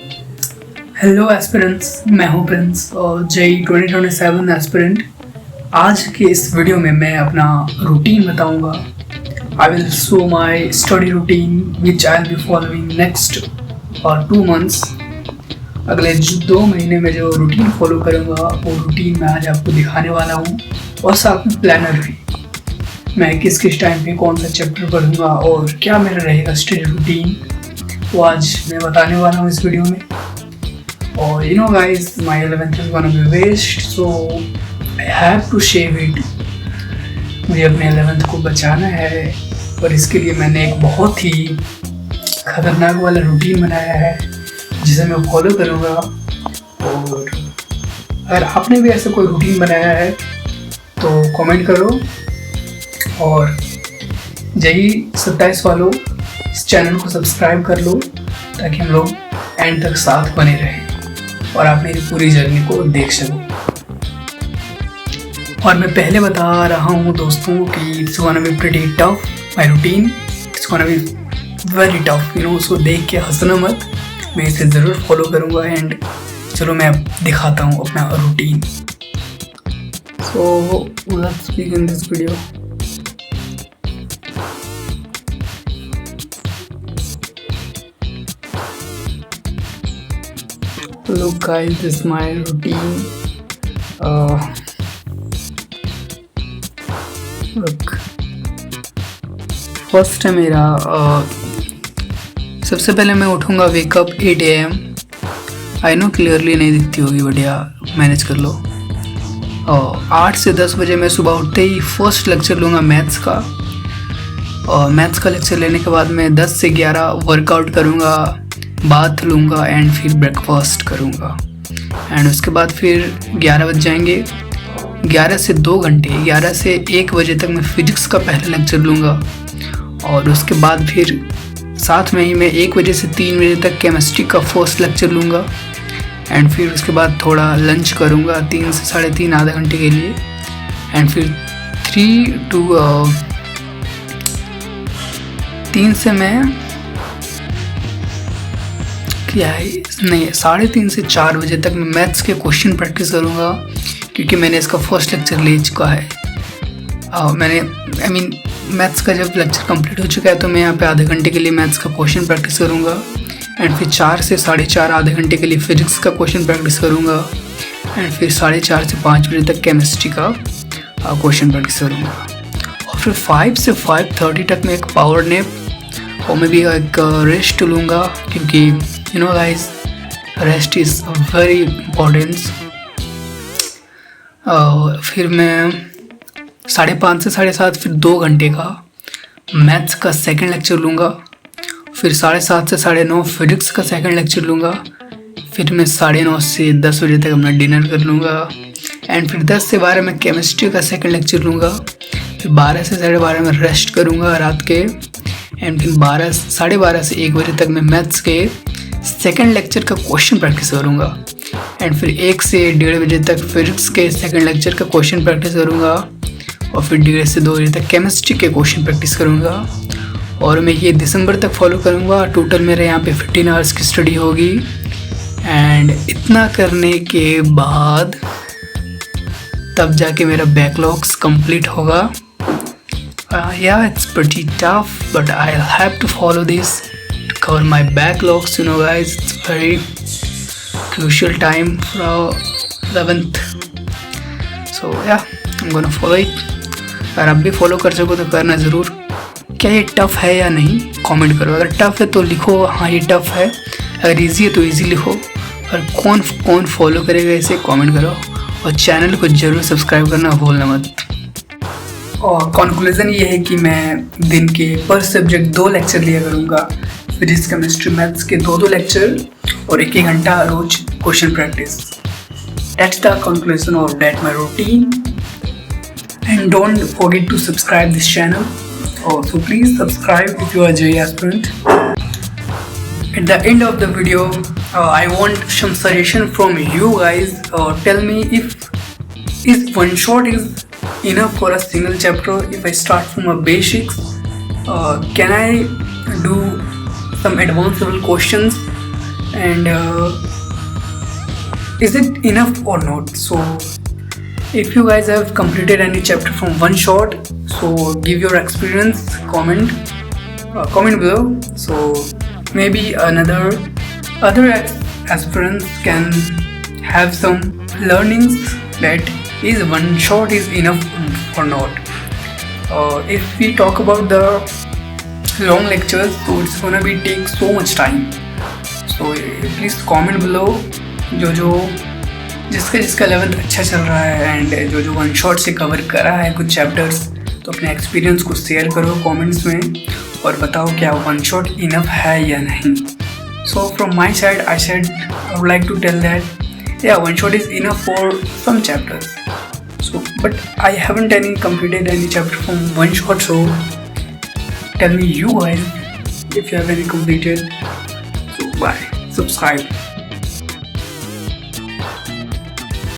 Hello aspirants, मैं हूं Prince और जेई 2027 एस्पिरेंट। आज के इस वीडियो में मैं अपना रूटीन बताऊंगा। I will show my study routine which I will be following next और 2 मंथ्स। अगले 2 महीने में जो रूटीन फॉलो करूंगा वो रूटीन मैं आज आपको दिखाने वाला हूं, और साथ में प्लानर भी। मैं किस किस टाइम पे कौन सा चैप्टर पढ़ूंगा और क्या मेरा रहेगा स्टडी रूटीन, वो आज मैं बताने वाला हूँ इस वीडियो में। और you know guys, my 11th is gonna be waste, so I have to shave it। मुझे अपने 11th को बचाना है और इसके लिए मैंने एक बहुत ही खतरनाक वाला रूटीन बनाया है जिसे मैं फॉलो करूँगा। और अगर आपने भी ऐसा कोई रूटीन बनाया है तो कमेंट करो, और जेई 27 वालों इस चैनल को सब्सक्राइब कर लो ताकि हम लोग एंड तक साथ बने रहें और आप मेरी पूरी जर्नी को देख सको। और मैं पहले बता रहा हूँ दोस्तों कि it's gonna be pretty tough, my routine it's gonna be very tough, उसको देख के हंसना मत, मैं इसे ज़रूर फॉलो करूँगा। एंड चलो मैं दिखाता हूँ अपना routine. So let's begin this video. Look guys, this is my routine। look, first है मेरा सबसे पहले मैं उठूँगा wake up 8 AM। I know clearly नहीं दिखती होगी, बढ़िया मैनेज कर लो। 8 से 10 बजे मैं सुबह उठते ही फर्स्ट लेक्चर लूँगा मैथ्स का, और मैथ्स का लेक्चर लेने के बाद मैं 10 से 11 वर्कआउट करूँगा, बाथ लूँगा एंड फिर ब्रेकफास्ट करूँगा। एंड उसके बाद फिर 11 बज जाएंगे। 11 से 2 घंटे, 11 से 1 बजे तक मैं फिजिक्स का पहला लेक्चर लूँगा, और उसके बाद फिर साथ में ही मैं 1 बजे से 3 बजे तक केमिस्ट्री का फर्स्ट लेक्चर लूँगा। एंड फिर उसके बाद थोड़ा लंच करूँगा 3 से 3.5 आधा घंटे के लिए। एंड फिर 3 से मैं क्या है नहीं 3:30 से 4 बजे तक मैं मैथ्स के क्वेश्चन प्रैक्टिस करूँगा, क्योंकि मैंने इसका फर्स्ट लेक्चर ले चुका है। मैथ्स का जब लेक्चर कंप्लीट हो चुका है तो मैं यहाँ पे आधे घंटे के लिए मैथ्स का क्वेश्चन प्रैक्टिस करूँगा। एंड फिर 4 से 4:30 आधे घंटे के लिए फिजिक्स का क्वेश्चन प्रैक्टिस करूँगा। एंड फिर 4:30 से 5 बजे तक केमिस्ट्री का क्वेश्चन प्रैक्टिस करूँगा। और फिर 5 से 5:30 तक मैं एक पावर नैप और मैं भी एक रेस्ट लूँगा, क्योंकि you know guys, rest is very important। फिर मैं 5:30 से 7:30 फिर 2 घंटे का मैथ्स का सेकंड लेक्चर लूँगा। फिर 7:30 से 9:30 फिजिक्स का सेकंड लेक्चर लूँगा। फिर मैं 9:30 से 10 बजे तक अपना डिनर कर लूँगा। एंड फिर 10 से 12 मैं केमिस्ट्री का सेकंड लेक्चर लूँगा। फिर 12 से 12:30 मैं रेस्ट करूँगा रात के। एंड फिर 12 से 1 बजे तक मैं मैथ्स के सेकंड लेक्चर का क्वेश्चन प्रैक्टिस करूँगा। एंड फिर 1 से 1:30 बजे तक फिजिक्स के सेकंड लेक्चर का क्वेश्चन प्रैक्टिस करूँगा। और फिर 1:30 से 2 बजे तक केमिस्ट्री के क्वेश्चन प्रैक्टिस करूँगा। और मैं ये दिसंबर तक फॉलो करूँगा। टोटल मेरे यहाँ पे 15 आवर्स की स्टडी होगी। एंड इतना करने के बाद तब जाके मेरा बैकलॉग्स कंप्लीट होगा। Yeah, it's pretty tough, but I'll have to follow this to cover my backlogs. Guys, it's very crucial time for 11th. So yeah, I'm gonna follow it। अगर आप भी फॉलो कर सको तो करना ज़रूर। क्या ये टफ़ है या नहीं कमेंट करो। अगर टफ़ है तो लिखो हाँ ये टफ़ है, अगर इजी है तो इजी लिखो। और कौन फॉलो करेगा इसे कमेंट करो, और चैनल को ज़रूर सब्सक्राइब करना भूलना मत। और कंक्लूजन ये है कि मैं दिन के पर सब्जेक्ट 2 लेक्चर लिया करूँगा। फिजिक्स केमिस्ट्री मैथ्स के 2 लेक्चर और 1 घंटा रोज question practice. That's the conclusion of that my routine. And don't forget to subscribe this channel. So please subscribe if you are JEE aspirant. At the end of the video, I want some suggestion from you guys। Tell me if one shot is enough for a single chapter. If I start from a basics, can I do some advanced level questions and is it enough or not? So if you guys have completed any chapter from one shot, so give your experience, comment below. So maybe other aspirants can have some learnings that is one shot is enough or not. If we talk about the long lectures, so it's gonna be take so much time. So please comment below जो जिसका 11th अच्छा चल रहा है and जो one shot से cover करा है कुछ चैप्टर्स, तो अपने एक्सपीरियंस को शेयर करो कमेंट्स में और बताओ क्या वन शॉट इनफ है या नहीं. So from my side I would like to tell that yeah one shot is enough for some chapters. So but I haven't completed any chapter from one shot, so tell me you guys if you have any completed. So bye, subscribe.